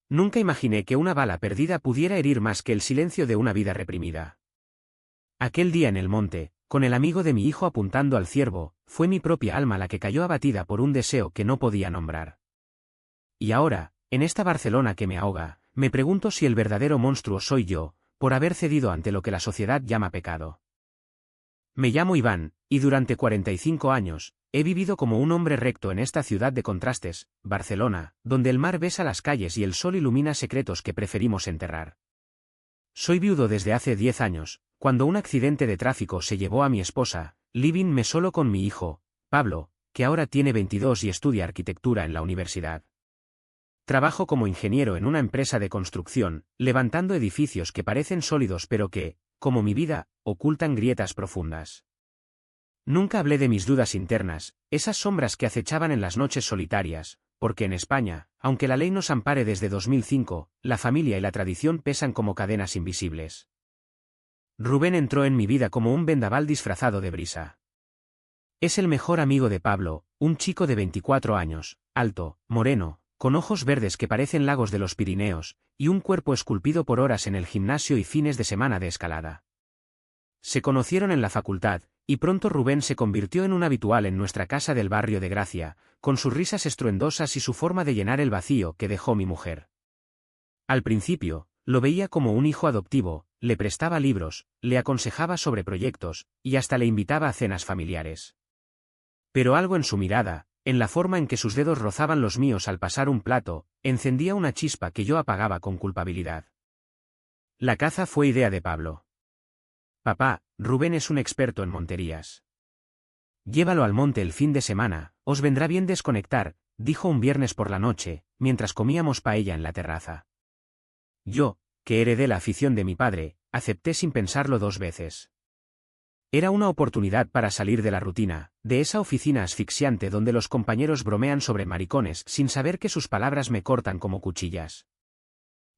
Nunca imaginé que una bala perdida pudiera herir más que el silencio de una vida reprimida. Aquel día en el monte, con el amigo de mi hijo apuntando al ciervo, fue mi propia alma la que cayó abatida por un deseo que no podía nombrar. Y ahora, en esta Barcelona que me ahoga, me pregunto si el verdadero monstruo soy yo, por haber cedido ante lo que la sociedad llama pecado. Me llamo Iván, y durante 45 años, he vivido como un hombre recto en esta ciudad de contrastes, Barcelona, donde el mar besa las calles y el sol ilumina secretos que preferimos enterrar. Soy viudo desde hace 10 años, cuando un accidente de tráfico se llevó a mi esposa, living-me solo con mi hijo, Pablo, que ahora tiene 22 y estudia arquitectura en la universidad. Trabajo como ingeniero en una empresa de construcción, levantando edificios que parecen sólidos pero que, como mi vida, ocultan grietas profundas. Nunca hablé de mis dudas internas, esas sombras que acechaban en las noches solitarias, porque en España, aunque la ley nos ampare desde 2005, la familia y la tradición pesan como cadenas invisibles. Rubén entró en mi vida como un vendaval disfrazado de brisa. Es el mejor amigo de Pablo, un chico de 24 años, alto, moreno, con ojos verdes que parecen lagos de los Pirineos, y un cuerpo esculpido por horas en el gimnasio y fines de semana de escalada. Se conocieron en la facultad, y pronto Rubén se convirtió en un habitual en nuestra casa del barrio de Gracia, con sus risas estruendosas y su forma de llenar el vacío que dejó mi mujer. Al principio, lo veía como un hijo adoptivo, le prestaba libros, le aconsejaba sobre proyectos, y hasta le invitaba a cenas familiares. Pero algo en su mirada, en la forma en que sus dedos rozaban los míos al pasar un plato, encendía una chispa que yo apagaba con culpabilidad. La caza fue idea de Pablo. Papá, Rubén es un experto en monterías. Llévalo al monte el fin de semana, os vendrá bien desconectar, dijo un viernes por la noche, mientras comíamos paella en la terraza. Yo, que heredé la afición de mi padre, acepté sin pensarlo 2 veces. Era una oportunidad para salir de la rutina, de esa oficina asfixiante donde los compañeros bromean sobre maricones sin saber que sus palabras me cortan como cuchillas.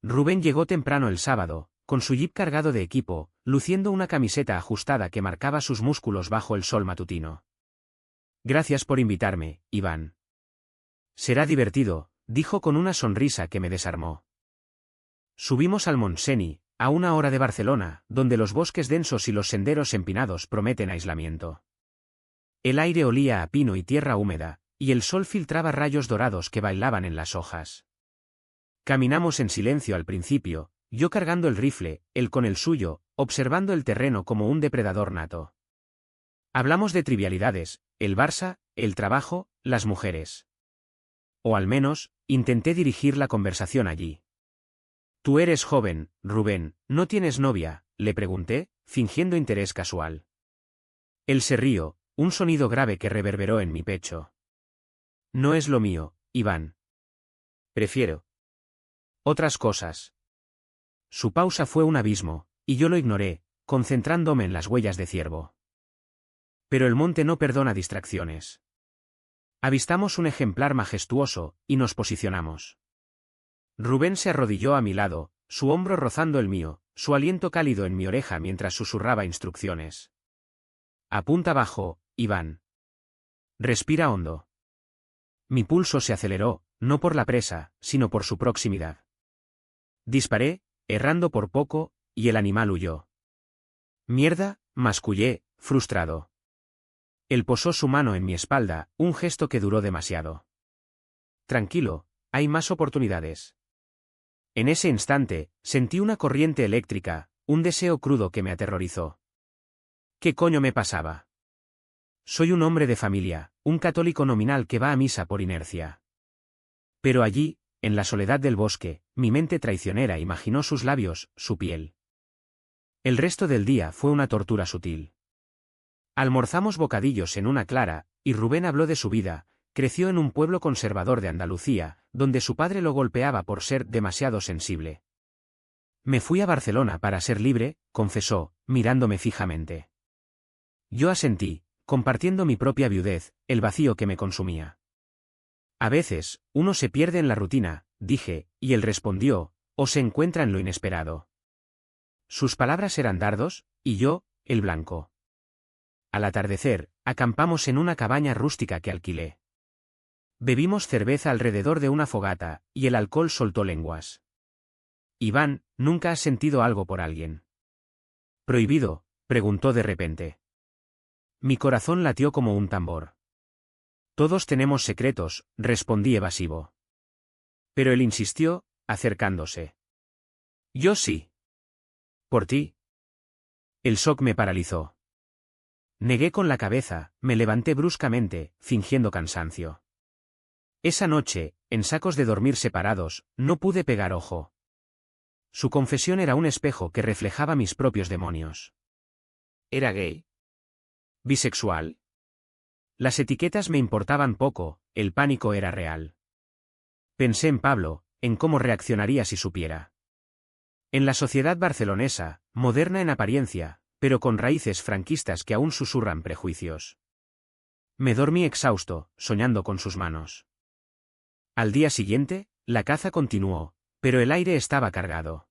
Rubén llegó temprano el sábado, con su jeep cargado de equipo, luciendo una camiseta ajustada que marcaba sus músculos bajo el sol matutino. Gracias por invitarme, Iván. Será divertido, dijo con una sonrisa que me desarmó. Subimos al Montseny, a 1 hora de Barcelona, donde los bosques densos y los senderos empinados prometen aislamiento. El aire olía a pino y tierra húmeda, y el sol filtraba rayos dorados que bailaban en las hojas. Caminamos en silencio al principio, yo cargando el rifle, él con el suyo, observando el terreno como un depredador nato. Hablamos de trivialidades, el Barça, el trabajo, las mujeres. O al menos, intenté dirigir la conversación allí. Tú eres joven, Rubén, ¿no tienes novia?, le pregunté, fingiendo interés casual. Él se rió, un sonido grave que reverberó en mi pecho. No es lo mío, Iván. Prefiero otras cosas. Su pausa fue un abismo, y yo lo ignoré, concentrándome en las huellas de ciervo. Pero el monte no perdona distracciones. Avistamos un ejemplar majestuoso, y nos posicionamos. Rubén se arrodilló a mi lado, su hombro rozando el mío, su aliento cálido en mi oreja mientras susurraba instrucciones. Apunta bajo, Iván. Respira hondo. Mi pulso se aceleró, no por la presa, sino por su proximidad. Disparé, errando por poco, y el animal huyó. Mierda, mascullé, frustrado. Él posó su mano en mi espalda, un gesto que duró demasiado. Tranquilo, hay más oportunidades. En ese instante, sentí una corriente eléctrica, un deseo crudo que me aterrorizó. ¿Qué coño me pasaba? Soy un hombre de familia, un católico nominal que va a misa por inercia. Pero allí, en la soledad del bosque, mi mente traicionera imaginó sus labios, su piel. El resto del día fue una tortura sutil. Almorzamos bocadillos en una clara, y Rubén habló de su vida. Creció en un pueblo conservador de Andalucía, donde su padre lo golpeaba por ser demasiado sensible. Me fui a Barcelona para ser libre, confesó, mirándome fijamente. Yo asentí, compartiendo mi propia viudez, el vacío que me consumía. A veces, uno se pierde en la rutina, dije, y él respondió, o se encuentra en lo inesperado. Sus palabras eran dardos, y yo, el blanco. Al atardecer, acampamos en una cabaña rústica que alquilé. Bebimos cerveza alrededor de una fogata, y el alcohol soltó lenguas. Iván, ¿nunca has sentido algo por alguien? ¿Prohibido? Preguntó de repente. Mi corazón latió como un tambor. Todos tenemos secretos, respondí evasivo. Pero él insistió, acercándose. Yo sí. ¿Por ti? El shock me paralizó. Negué con la cabeza, me levanté bruscamente, fingiendo cansancio. Esa noche, en sacos de dormir separados, no pude pegar ojo. Su confesión era un espejo que reflejaba mis propios demonios. ¿Era gay? ¿Bisexual? Las etiquetas me importaban poco, el pánico era real. Pensé en Pablo, en cómo reaccionaría si supiera. En la sociedad barcelonesa, moderna en apariencia, pero con raíces franquistas que aún susurran prejuicios. Me dormí exhausto, soñando con sus manos. Al día siguiente, la caza continuó, pero el aire estaba cargado.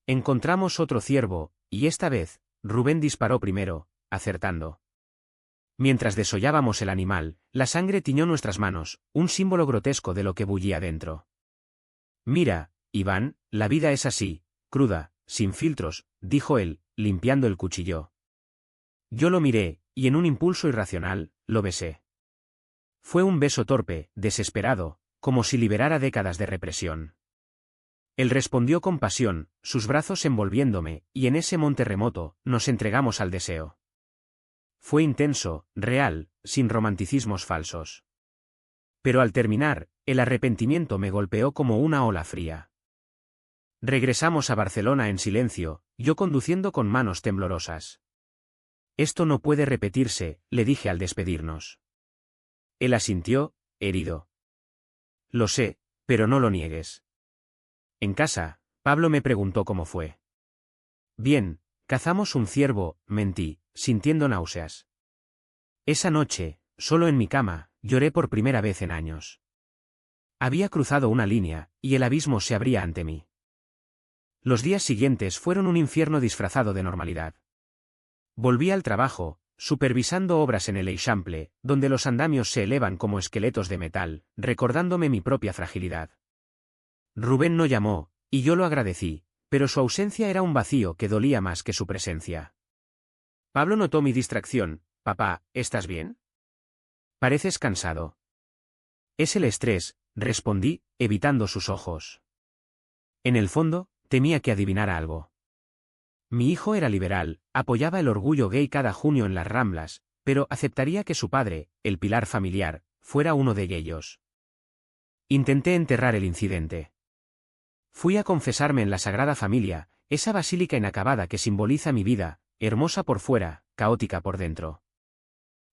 Encontramos otro ciervo, y esta vez, Rubén disparó primero, acertando. Mientras desollábamos el animal, la sangre tiñó nuestras manos, un símbolo grotesco de lo que bullía dentro. Mira, Iván, la vida es así, cruda, sin filtros, dijo él, limpiando el cuchillo. Yo lo miré, y en un impulso irracional, lo besé. Fue un beso torpe, desesperado, como si liberara décadas de represión. Él respondió con pasión, sus brazos envolviéndome, y en ese monte remoto, nos entregamos al deseo. Fue intenso, real, sin romanticismos falsos. Pero al terminar, el arrepentimiento me golpeó como una ola fría. Regresamos a Barcelona en silencio, yo conduciendo con manos temblorosas. Esto no puede repetirse, le dije al despedirnos. Él asintió, herido. Lo sé, pero no lo niegues. En casa, Pablo me preguntó cómo fue. Bien, cazamos un ciervo, mentí, sintiendo náuseas. Esa noche, solo en mi cama, lloré por primera vez en años. Había cruzado una línea, y el abismo se abría ante mí. Los días siguientes fueron un infierno disfrazado de normalidad. Volví al trabajo, supervisando obras en el Eixample, donde los andamios se elevan como esqueletos de metal, recordándome mi propia fragilidad. Rubén no llamó, y yo lo agradecí, pero su ausencia era un vacío que dolía más que su presencia. Pablo notó mi distracción. Papá, ¿estás bien? Pareces cansado. Es el estrés, respondí, evitando sus ojos. En el fondo, temía que adivinara algo. Mi hijo era liberal, apoyaba el orgullo gay cada junio en las Ramblas, pero aceptaría que su padre, el pilar familiar, fuera uno de ellos. Intenté enterrar el incidente. Fui a confesarme en la Sagrada Familia, esa basílica inacabada que simboliza mi vida, hermosa por fuera, caótica por dentro.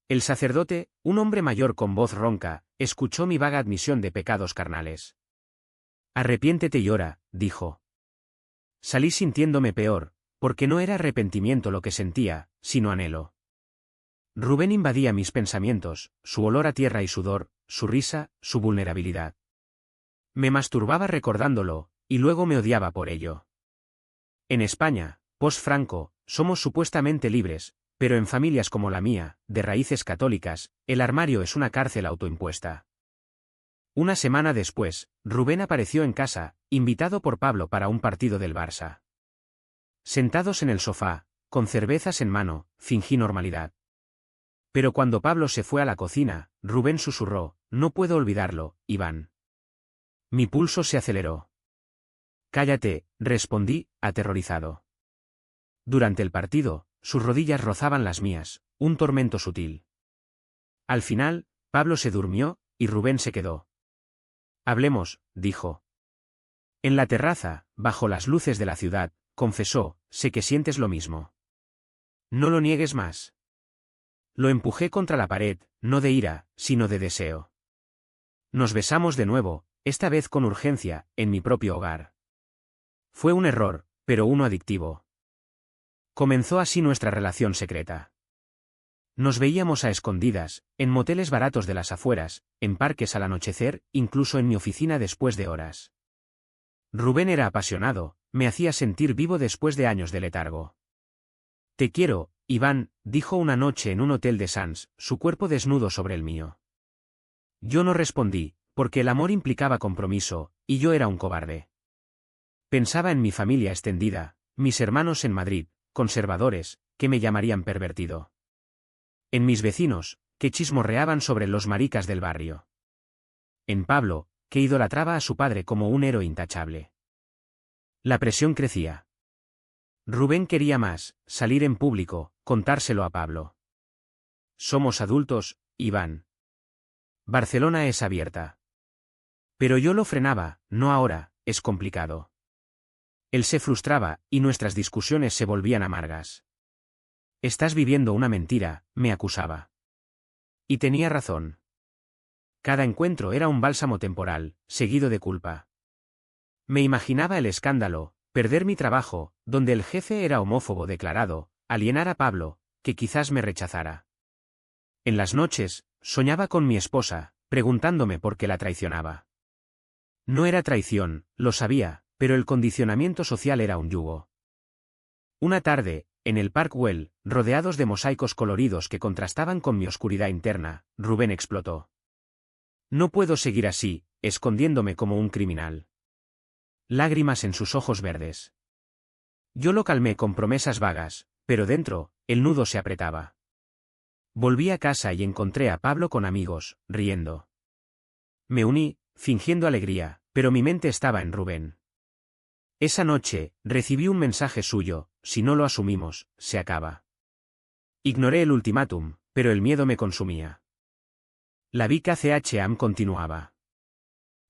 El sacerdote, un hombre mayor con voz ronca, escuchó mi vaga admisión de pecados carnales. Arrepiéntete y ora, dijo. Salí sintiéndome peor, porque no era arrepentimiento lo que sentía, sino anhelo. Rubén invadía mis pensamientos, su olor a tierra y sudor, su risa, su vulnerabilidad. Me masturbaba recordándolo, y luego me odiaba por ello. En España, post-Franco, somos supuestamente libres, pero en familias como la mía, de raíces católicas, el armario es una cárcel autoimpuesta. Una semana después, Rubén apareció en casa, invitado por Pablo para un partido del Barça. Sentados en el sofá, con cervezas en mano, fingí normalidad. Pero cuando Pablo se fue a la cocina, Rubén susurró, no puedo olvidarlo, Iván. Mi pulso se aceleró. Cállate, respondí, aterrorizado. Durante el partido, sus rodillas rozaban las mías, un tormento sutil. Al final, Pablo se durmió, y Rubén se quedó. Hablemos, dijo. En la terraza, bajo las luces de la ciudad, confesó, sé que sientes lo mismo. No lo niegues más. Lo empujé contra la pared, no de ira, sino de deseo. Nos besamos de nuevo, esta vez con urgencia, en mi propio hogar. Fue un error, pero uno adictivo. Comenzó así nuestra relación secreta. Nos veíamos a escondidas, en moteles baratos de las afueras, en parques al anochecer, incluso en mi oficina después de horas. Rubén era apasionado, me hacía sentir vivo después de años de letargo. Te quiero, Iván, dijo una noche en un hotel de Sanz, su cuerpo desnudo sobre el mío. Yo no respondí, porque el amor implicaba compromiso, y yo era un cobarde. Pensaba en mi familia extendida, mis hermanos en Madrid, conservadores, que me llamarían pervertido. En mis vecinos, que chismorreaban sobre los maricas del barrio. En Pablo, que idolatraba a su padre como un héroe intachable. La presión crecía. Rubén quería más, salir en público, contárselo a Pablo. Somos adultos, Iván. Barcelona es abierta. Pero yo lo frenaba, no ahora, es complicado. Él se frustraba, y nuestras discusiones se volvían amargas. Estás viviendo una mentira, me acusaba. Y tenía razón. Cada encuentro era un bálsamo temporal, seguido de culpa. Me imaginaba el escándalo, perder mi trabajo, donde el jefe era homófobo declarado, alienar a Pablo, que quizás me rechazara. En las noches, soñaba con mi esposa, preguntándome por qué la traicionaba. No era traición, lo sabía, pero el condicionamiento social era un yugo. Una tarde, en el Park Güell, rodeados de mosaicos coloridos que contrastaban con mi oscuridad interna, Rubén explotó. No puedo seguir así, escondiéndome como un criminal. Lágrimas en sus ojos verdes. Yo lo calmé con promesas vagas, pero dentro, el nudo se apretaba. Volví a casa y encontré a Pablo con amigos, riendo. Me uní, fingiendo alegría, pero mi mente estaba en Rubén. Esa noche, recibí un mensaje suyo: si no lo asumimos, se acaba. Ignoré el ultimátum, pero el miedo me consumía. La VKCHAM continuaba.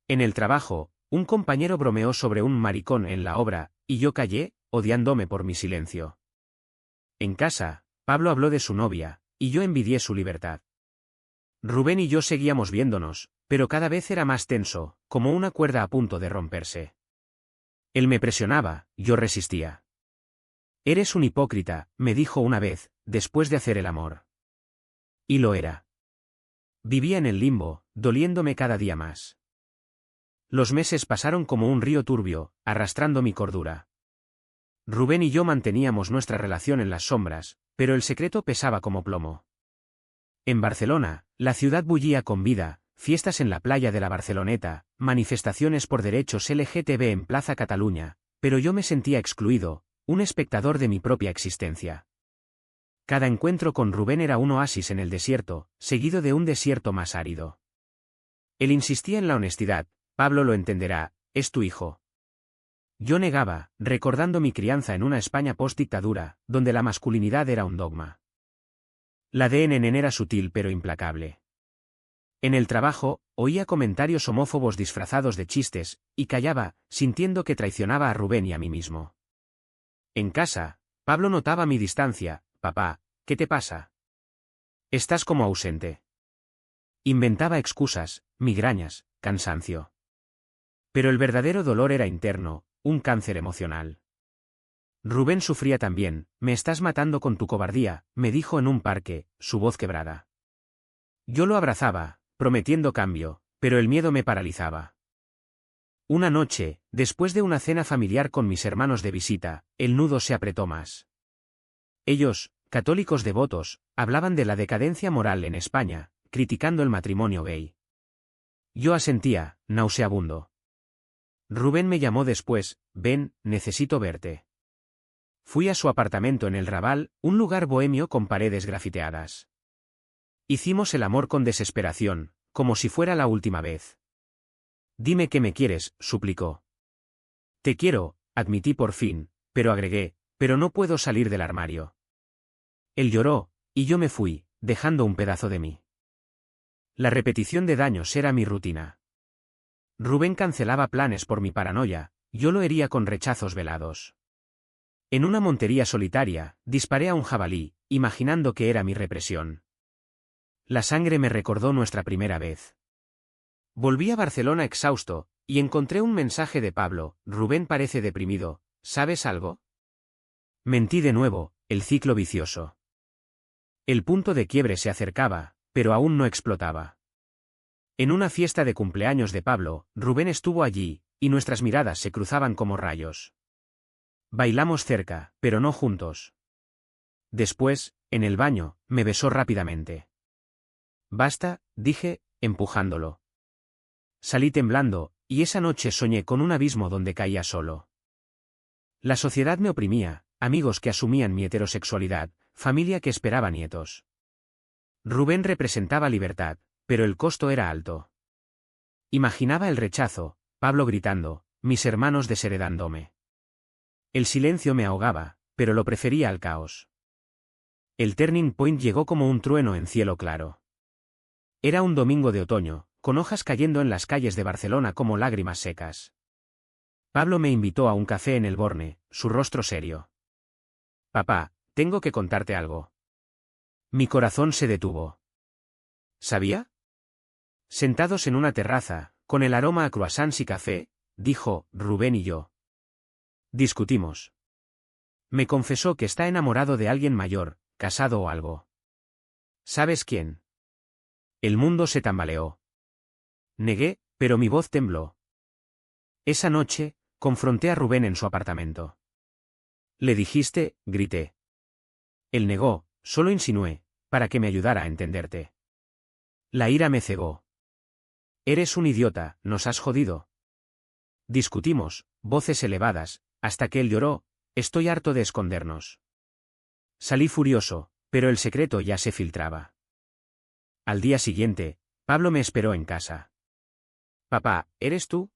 En el trabajo, un compañero bromeó sobre un maricón en la obra, y yo callé, odiándome por mi silencio. En casa, Pablo habló de su novia, y yo envidié su libertad. Rubén y yo seguíamos viéndonos, pero cada vez era más tenso, como una cuerda a punto de romperse. Él me presionaba, yo resistía. Eres un hipócrita, me dijo una vez, después de hacer el amor. Y lo era. Vivía en el limbo, doliéndome cada día más. Los meses pasaron como un río turbio, arrastrando mi cordura. Rubén y yo manteníamos nuestra relación en las sombras, pero el secreto pesaba como plomo. En Barcelona, la ciudad bullía con vida, fiestas en la playa de la Barceloneta, manifestaciones por derechos LGTB en Plaza Cataluña, pero yo me sentía excluido, un espectador de mi propia existencia. Cada encuentro con Rubén era un oasis en el desierto, seguido de un desierto más árido. Él insistía en la honestidad: Pablo lo entenderá, es tu hijo. Yo negaba, recordando mi crianza en una España post-dictadura, donde la masculinidad era un dogma. La DNN era sutil pero implacable. En el trabajo, oía comentarios homófobos disfrazados de chistes, y callaba, sintiendo que traicionaba a Rubén y a mí mismo. En casa, Pablo notaba mi distancia: papá, ¿qué te pasa? Estás como ausente. Inventaba excusas, migrañas, cansancio. Pero el verdadero dolor era interno, un cáncer emocional. Rubén sufría también: me estás matando con tu cobardía, me dijo en un parque, su voz quebrada. Yo lo abrazaba, prometiendo cambio, pero el miedo me paralizaba. Una noche, después de una cena familiar con mis hermanos de visita, el nudo se apretó más. Ellos, católicos devotos, hablaban de la decadencia moral en España, criticando el matrimonio gay. Yo asentía, nauseabundo. Rubén me llamó después: ven, necesito verte. Fui a su apartamento en el Raval, un lugar bohemio con paredes grafiteadas. Hicimos el amor con desesperación, como si fuera la última vez. Dime que me quieres, suplicó. Te quiero, admití por fin, pero agregué: pero no puedo salir del armario. Él lloró, y yo me fui, dejando un pedazo de mí. La repetición de daños era mi rutina. Rubén cancelaba planes por mi paranoia, yo lo hería con rechazos velados. En una montería solitaria, disparé a un jabalí, imaginando que era mi represión. La sangre me recordó nuestra primera vez. Volví a Barcelona exhausto, y encontré un mensaje de Pablo: Rubén parece deprimido, ¿sabes algo? Mentí de nuevo, el ciclo vicioso. El punto de quiebre se acercaba, pero aún no explotaba. En una fiesta de cumpleaños de Pablo, Rubén estuvo allí, y nuestras miradas se cruzaban como rayos. Bailamos cerca, pero no juntos. Después, en el baño, me besó rápidamente. Basta, dije, empujándolo. Salí temblando, y esa noche soñé con un abismo donde caía solo. La sociedad me oprimía, amigos que asumían mi heterosexualidad, familia que esperaba nietos. Rubén representaba libertad, pero el costo era alto. Imaginaba el rechazo, Pablo gritando, mis hermanos desheredándome. El silencio me ahogaba, pero lo prefería al caos. El turning point llegó como un trueno en cielo claro. Era un domingo de otoño, con hojas cayendo en las calles de Barcelona como lágrimas secas. Pablo me invitó a un café en el Borne, su rostro serio. Papá, tengo que contarte algo. Mi corazón se detuvo. ¿Sabía? Sentados en una terraza, con el aroma a croissants y café, dijo, Rubén y yo. Discutimos. Me confesó que está enamorado de alguien mayor, casado o algo. ¿Sabes quién? El mundo se tambaleó. Negué, pero mi voz tembló. Esa noche, confronté a Rubén en su apartamento. Le dijiste, grité. Él negó, solo insinué, para que me ayudara a entenderte. La ira me cegó. Eres un idiota, nos has jodido. Discutimos, voces elevadas, hasta que él lloró, estoy harto de escondernos. Salí furioso, pero el secreto ya se filtraba. Al día siguiente, Pablo me esperó en casa. Papá, ¿eres tú?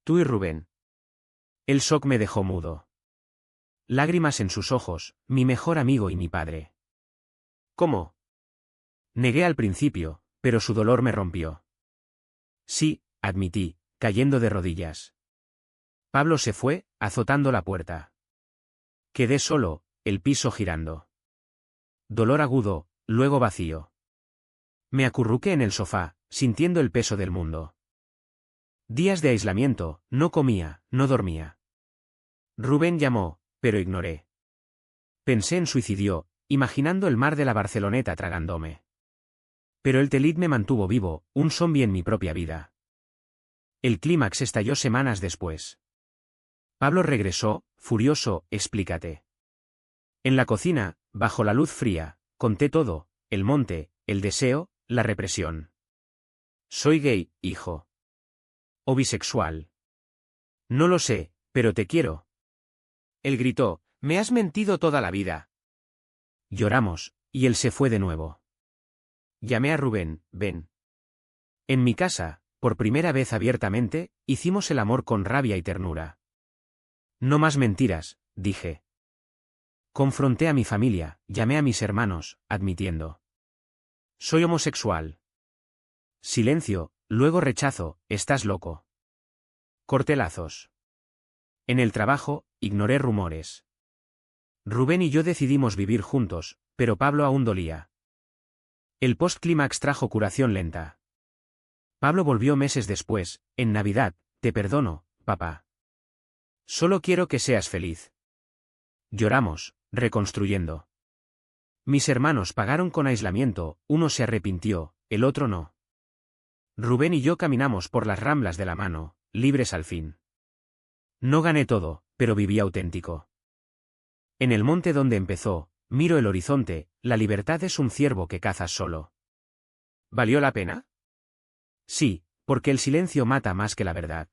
Tú y Rubén. El shock me dejó mudo. Lágrimas en sus ojos, mi mejor amigo y mi padre. ¿Cómo? Negué al principio, pero su dolor me rompió. Sí, admití, cayendo de rodillas. Pablo se fue, azotando la puerta. Quedé solo, el piso girando. Dolor agudo, luego vacío. Me acurruqué en el sofá, sintiendo el peso del mundo. Días de aislamiento, no comía, no dormía. Rubén llamó, pero ignoré. Pensé en suicidio, imaginando el mar de la Barceloneta tragándome. Pero el Telit me mantuvo vivo, un zombi en mi propia vida. El clímax estalló semanas después. Pablo regresó, furioso, explícate. En la cocina, bajo la luz fría, conté todo, el monte, el deseo, la represión. Soy gay, hijo. O bisexual. No lo sé, pero te quiero. Él gritó, me has mentido toda la vida. Lloramos, y él se fue de nuevo. Llamé a Rubén, ven. En mi casa, por primera vez abiertamente, hicimos el amor con rabia y ternura. No más mentiras, dije. Confronté a mi familia, llamé a mis hermanos, admitiendo. Soy homosexual. Silencio, luego rechazo, estás loco. Corté lazos. En el trabajo, ignoré rumores. Rubén y yo decidimos vivir juntos, pero Pablo aún dolía. El post-clímax trajo curación lenta. Pablo volvió meses después, en Navidad, te perdono, papá. Solo quiero que seas feliz. Lloramos, reconstruyendo. Mis hermanos pagaron con aislamiento, uno se arrepintió, el otro no. Rubén y yo caminamos por las ramblas de la mano, libres al fin. No gané todo, pero viví auténtico. En el monte donde empezó, miro el horizonte, la libertad es un ciervo que cazas solo. ¿Valió la pena? Sí, porque el silencio mata más que la verdad.